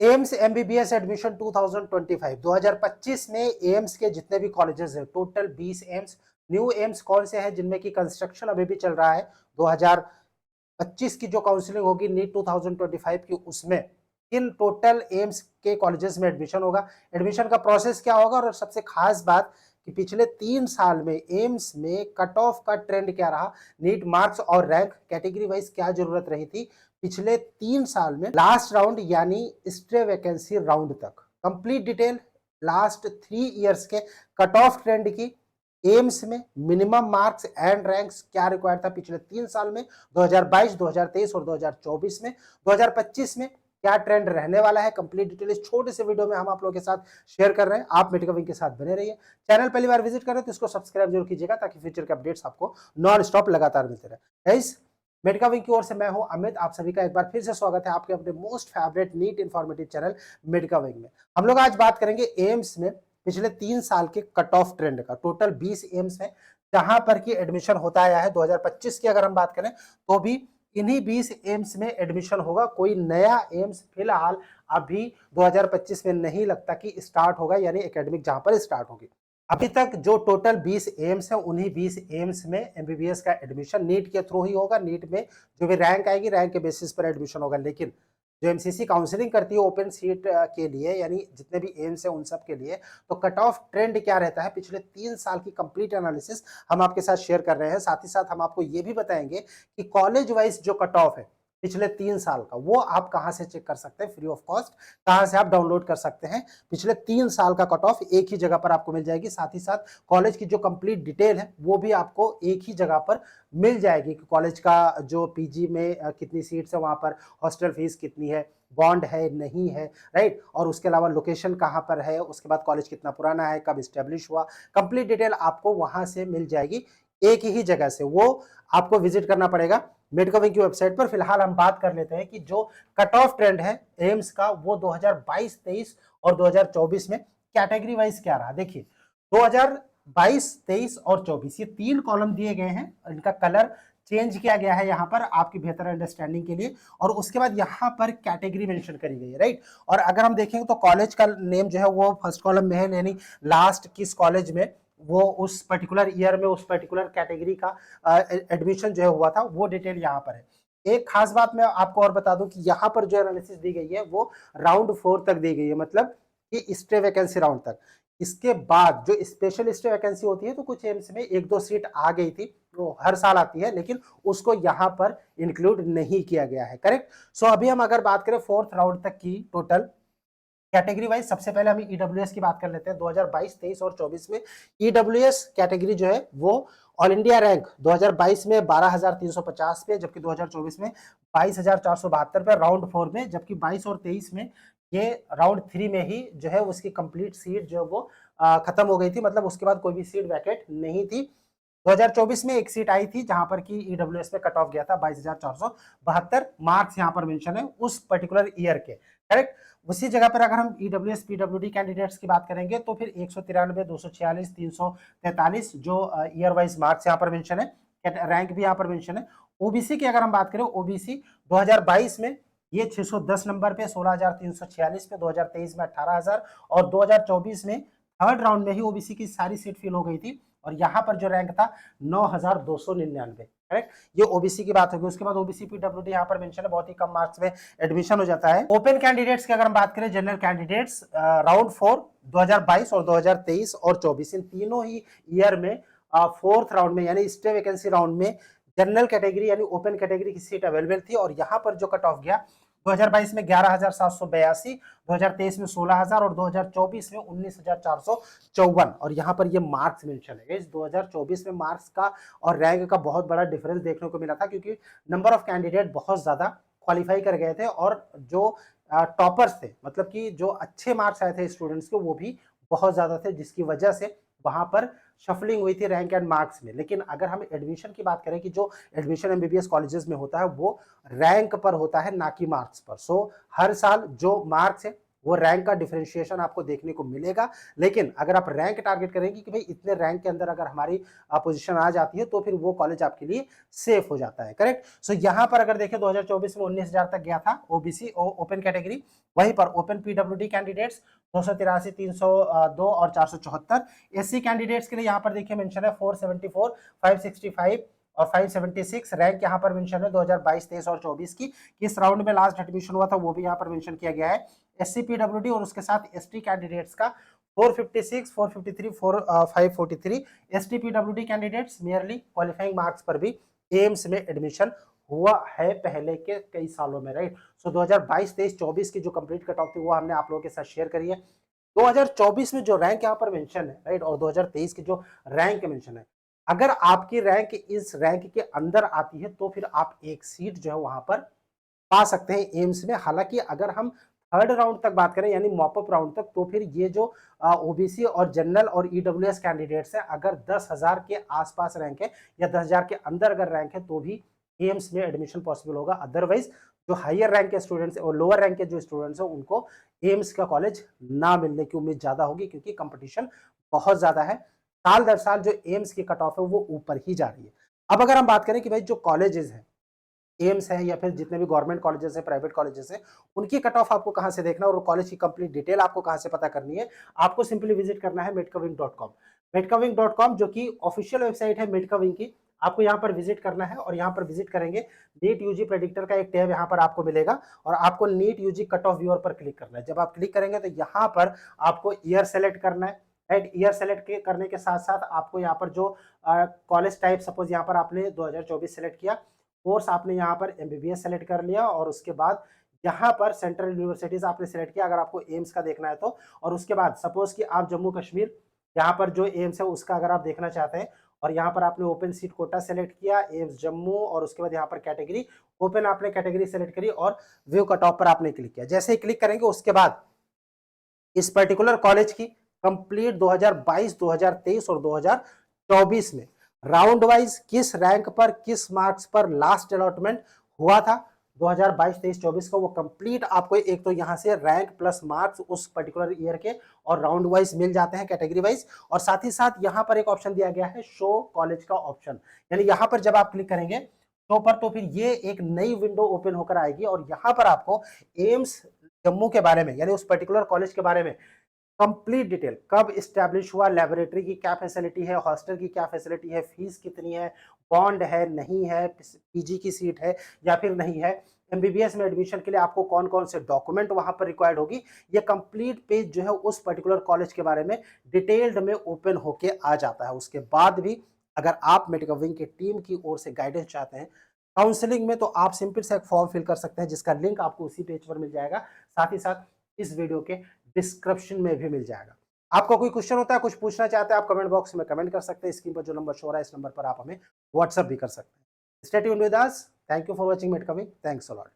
AIIMS MBBS admission 2025 2025 में AIIMS के जितने भी कॉलेजेस हैं टोटल 20 एम्स। न्यू एम्स कौन से हैं जिनमें की कंस्ट्रक्शन अभी भी चल रहा है 2025 की जो काउंसलिंग होगी नीट 2025 की उसमें इन टोटल एम्स के कॉलेजेस में एडमिशन होगा। एडमिशन का प्रोसेस क्या होगा और सबसे खास बात कि पिछले 3 साल में एम्स में कट ऑफ का ट्रेंड क्या रहा, नीट मार्क्स और रैंक कैटेगरी वाइज क्या जरूरत रही थी पिछले 3 साल में लास्ट राउंड यानी स्टे वैकेंसी राउंड तक कंप्लीट डिटेल लास्ट 3 इयर्स के कट ऑफ ट्रेंड की एम्स में मिनिमम मार्क्स एंड रैंक्स क्या रिक्वायर्ड था पिछले 3 साल में 2022, 2023 और 2024 में 2025 में क्या ट्रेंड रहने वाला है कंप्लीट डिटेल इस छोटे से वीडियो में हम आप लोगों के साथ शेयर कर रहे हैं। आप मेडिका विंग के साथ बने रहिए। चैनल पहली बार विजिट करें तो इसको सब्सक्राइब जरूर कीजिएगा ताकि फ्यूचर के अपडेट्स आपको नॉन स्टॉप लगातार मिलते रहे। मेडिका विंग की ओर से मैं हूं अमित, आप सभी का एक बार फिर से स्वागत है आपके अपने most favourite NEET informative channel Medica Wing में। हम लोग आज बात करेंगे एम्स में पिछले 3 साल के कट ऑफ ट्रेंड का। टोटल 20 एम्स है जहां पर की एडमिशन होता आया है। 2025 की अगर हम बात करें तो भी इन्हीं 20 एम्स में एडमिशन होगा। कोई नया एम्स फिलहाल अभी 2025 में नहीं लगता कि स्टार्ट होगा, यानी एकेडमिक जहां पर स्टार्ट होगी। अभी तक जो टोटल 20 एम्स है उन्हीं 20 एम्स में एमबीबीएस का एडमिशन नीट के थ्रू ही होगा। नीट में जो भी रैंक आएगी रैंक के बेसिस पर एडमिशन होगा, लेकिन जो एमसीसी काउंसलिंग करती है ओपन सीट के लिए यानी जितने भी एम्स है उन सब के लिए, तो कट ऑफ ट्रेंड क्या रहता है पिछले 3 साल की कंप्लीट एनालिसिस हम आपके साथ शेयर कर रहे हैं। साथ ही साथ हम आपको ये भी बताएंगे कि कॉलेज वाइज जो कट ऑफ है पिछले 3 साल का वो आप कहां से चेक कर सकते हैं फ्री ऑफ कॉस्ट, कहां से आप डाउनलोड कर सकते हैं। पिछले 3 साल का कट ऑफ एक ही जगह पर आपको मिल जाएगी। साथ ही साथ कॉलेज की जो कंप्लीट डिटेल है वो भी आपको एक ही जगह पर मिल जाएगी कि कॉलेज का जो पीजी में कितनी सीट्स है, वहां पर हॉस्टल फीस कितनी है, बॉन्ड है नहीं है, राइट, और उसके अलावा लोकेशन कहां पर है, उसके बाद कॉलेज कितना पुराना है, कब स्टेब्लिश हुआ, कंप्लीट डिटेल आपको वहां से मिल जाएगी एक ही जगह से। वो आपको विजिट करना पड़ेगा मेडिका विंग की वेबसाइट पर। फिलहाल हम बात कर लेते हैं कि जो कट ऑफ ट्रेंड है एम्स का वो 2022-23 और 2024 में कैटेगरी वाइज क्या रहा। देखिए 2022, 23 और 24 ये 3 कॉलम दिए गए हैं, इनका कलर चेंज किया गया है यहाँ पर आपकी बेहतर अंडरस्टैंडिंग के लिए, और उसके बाद यहाँ पर कैटेगरी मेंशन करी गई है, राइट। और अगर हम देखेंगे तो कॉलेज का नेम जो है वो फर्स्ट कॉलम में है, यानी लास्ट किस कॉलेज में वो उस पर्टिकुलर ईयर में उस पर्टिकुलर कैटेगरी का एडमिशन जो है हुआ था वो डिटेल यहाँ पर है। एक खास बात मैं आपको और बता दूं कि यहाँ पर जो एनालिसिस दी गई है वो राउंड 4 तक दी गई है, मतलब कि स्टे वैकेंसी राउंड तक। इसके बाद जो स्पेशल स्टे वैकेंसी होती है तो कुछ एम्स में 1-2 सीट आ गई थी, वो हर साल आती है, लेकिन उसको यहाँ पर इंक्लूड नहीं किया गया है, करेक्ट। सो अभी हम अगर बात करें 4th राउंड तक की टोटल कैटेगरी वाइज, सबसे पहले हम ईडब्ल्यूएस की बात कर लेते हैं। 2022, 23 और 24 में ईडब्ल्यूएस कैटेगरी जो है वो ऑल इंडिया रैंक 2022 में 12,350 पे, जबकि 2024 में 22,472 पे राउंड 4 में, जबकि 22 और 23 में ये राउंड 3 में ही जो है उसकी कंप्लीट सीट जो है वो खत्म हो गई थी, मतलब उसके बाद कोई भी सीट वैकेट नहीं थी। 2024 में एक सीट आई थी जहां पर कि ईडब्ल्यूएस में कट ऑफ गया था 22,472 मार्क्स यहाँ पर मेंशन है उस पर्टिकुलर ईयर के, करेक्ट। उसी जगह पर अगर हम ईडब्ल्यूएस पीडब्ल्यूडी कैंडिडेट्स की बात करेंगे तो फिर 193, 246, 343 जो ईयर वाइज मार्क्स यहाँ पर मेंशन है, रैंक भी यहाँ पर मेंशन है। ओबीसी की अगर हम बात करें, ओबीसी 2022 में ये 610 नंबर पे 16,346 पे, 2023 में 18,000 और 2024 में थर्ड राउंड में ही ओबीसी की सारी सीट फिल हो गई थी, और यहाँ पर जो रैंक था 9,299, करेक्ट। ये ओबीसी की बात होगी। उसके बाद ओबीसी पीडब्ल्यूडी यहाँ पर मेंशन है, बहुत ही कम मार्क्स में एडमिशन हो जाता है। ओपन कैंडिडेट्स की अगर हम बात करें, जनरल कैंडिडेट्स राउंड 4 2022 और 2023 और 24 इन तीनों ही ईयर में 4th राउंड में यानी स्टे वैकेंसी राउंड में जनरल कैटेगरी यानी ओपन कैटेगरी की सीट अवेलेबल थी, और यहाँ पर जो कट ऑफ गया 2022 में 11,782, 2023 में 16,000 और 2024 में 19,454, और यहाँ पर ये मार्क्स मेंशन है। इस 2024 में मार्क्स का और रैंक का बहुत बड़ा डिफरेंस देखने को मिला था, क्योंकि नंबर ऑफ कैंडिडेट बहुत ज्यादा क्वालिफाई कर गए थे, और जो टॉपर्स थे, मतलब कि जो अच्छे मार्क्स आए थे स्टूडेंट्स के, वो भी बहुत ज्यादा थे, जिसकी वजह से वहां पर शफलिंग हुई थी रैंक एंड मार्क्स में। लेकिन अगर हम एडमिशन की बात करें कि जो एडमिशन एमबीबीएस कॉलेजेस में होता है वो रैंक पर होता है ना कि मार्क्स पर। सो हर साल जो मार्क्स है वो रैंक का डिफरेंशिएशन आपको देखने को मिलेगा। लेकिन अगर आप रैंक टारगेट करेंगे कि भाई इतने रैंक के अंदर अगर हमारी पोजीशन आ जाती है तो फिर वो कॉलेज आपके लिए सेफ हो जाता है। करेक्ट। सो यहाँ पर अगर देखें 2024 में 19,000 तक गया था ओबीसी ओपन कैटेगरी, वहीं पर ओपन पीडब्ल्यूडी कैंडिडेट्स 283, 302 और 474। एससी कैंडिडेट्स के लिए यहाँ पर देखिए मेंशन है 474, 565 और 576। रैंक यहाँ पर मेंशन है 2022, 23 और 24 की। किस राउंड में लास्ट एडमिशन हुआ था वो भी यहाँ पर मेंशन किया गया है। एससी पीडब्ल्यूडी और उसके साथ एसटी कैंडिडेट्स का 456, 453, 543। ST PWD candidates merely qualifying marks पर भी एम्स में एडमिशन हुआ है पहले के कई सालों में। राइट। सो 2022, 23, 24 की जो कंप्लीट कट ऑफ थी वो हमने आप लोगों के साथ शेयर करी है। 2024 में जो रैंक यहाँ पर मेंशन है, राइट, और 2023 की जो रैंक मेंशन है, अगर आपकी रैंक इस रैंक के अंदर आती है तो फिर आप एक सीट जो है वहां पर पा सकते हैं एम्स में। हालांकि अगर हम थर्ड राउंड तक बात करें यानी मॉपअप राउंड तक, तो फिर ये जो ओबीसी और जनरल और ईडब्ल्यूएस कैंडिडेट्स हैं, अगर 10,000 के आसपास रैंक है या 10,000 के अंदर अगर रैंक है तो भी एम्स में एडमिशन पॉसिबल होगा। अदरवाइज जो हायर रैंक के स्टूडेंट्स और लोअर रैंक के जो स्टूडेंट्स हैं उनको एम्स का कॉलेज ना मिलने की उम्मीद ज्यादा होगी, क्योंकि कंपटीशन बहुत ज्यादा है। साल दर साल जो एम्स की कट ऑफ है वो ऊपर ही जा रही है। अब अगर हम बात करें कि भाई जो कॉलेजेस हैं, एम्स है या फिर जितने भी गवर्नमेंट कॉलेजेस हैं, प्राइवेट कॉलेजेस हैं, उनकी कट ऑफ आपको कहां से देखना है और कॉलेज की कंप्लीट डिटेल आपको कहां से पता करनी है, आपको सिंपली विजिट करना है medcoving.com। medcoving.com जो कि ऑफिशियल वेबसाइट है medcoving की, आपको यहाँ पर विजिट करना है और यहाँ पर विजिट करेंगे नीट यूजी प्रेडिक्टर का एक टैब यहाँ पर आपको मिलेगा और आपको NEET UG cut off viewer पर क्लिक करना है। जब आप क्लिक करेंगे तो यहाँ पर आपको ईयर सेलेक्ट करना है। राइट। ईयर सेलेक्ट करने के साथ साथ आपको यहाँ पर जो कॉलेज टाइप, सपोज यहाँ पर आपने 2024 सेलेक्ट किया, कोर्स आपने यहाँ पर एमबीबीएस सेलेक्ट कर लिया और उसके बाद यहाँ पर सेंट्रल यूनिवर्सिटीज आपने सेलेक्ट किया अगर आपको एम्स का देखना है तो। और उसके बाद सपोज कि आप जम्मू कश्मीर यहाँ पर जो एम्स है उसका अगर आप देखना चाहते हैं और यहाँ पर आपने ओपन सीट कोटा सेलेक्ट किया एम्स जम्मू और उसके बाद यहाँ पर कैटेगरी ओपन आपने कैटेगरी सेलेक्ट करी और व्यू कट ऑफ पर आपने क्लिक किया। जैसे ही क्लिक करेंगे उसके बाद इस पर्टिकुलर कॉलेज की कंप्लीट 2022, 2023 और 2024 में राउंड वाइज किस रैंक पर किस मार्क्स पर लास्ट अलॉटमेंट हुआ था 2022, 23, 24 का, वो कंप्लीट आपको एक तो यहां से रैंक प्लस मार्क्स उस पर्टिकुलर ईयर के और राउंड वाइज मिल जाते हैं कैटेगरी वाइज। और साथ ही साथ यहां पर एक ऑप्शन दिया गया है शो कॉलेज का ऑप्शन, यानी यहां पर जब आप क्लिक करेंगे शो पर तो फिर ये एक नई विंडो ओपन होकर आएगी और यहां पर आपको एम्स जम्मू के बारे में यानी उस पर्टिकुलर कॉलेज के बारे में कंप्लीट डिटेल, कब इस्टेब्लिश हुआ, लेबोरेटरी की क्या फैसिलिटी है, हॉस्टल की क्या फैसिलिटी है, फीस कितनी है, बॉन्ड है नहीं है, पीजी की सीट है या फिर नहीं है, एमबीबीएस में एडमिशन के लिए आपको कौन कौन से डॉक्यूमेंट वहां पर रिक्वायर्ड होगी, ये कंप्लीट पेज जो है उस पर्टिकुलर कॉलेज के बारे में डिटेल्ड में ओपन होके आ जाता है। उसके बाद भी अगर आप मेडकविंग की टीम की ओर से गाइडेंस चाहते हैं काउंसलिंग में, तो आप सिंपल से एक फॉर्म फिल कर सकते हैं जिसका लिंक आपको उसी पेज पर मिल जाएगा, साथ ही साथ इस वीडियो के डिस्क्रिप्शन में भी मिल जाएगा। आपको कोई क्वेश्चन होता है, कुछ पूछना चाहते हैं, आप कमेंट बॉक्स में कमेंट कर सकते हैं। स्क्रीन पर जो नंबर शो हो रहा है इस नंबर पर आप हमें व्हाट्सएप भी कर सकते हैं। Stay tuned with us. Thank you for watching मेडकविंग। Thanks a lot.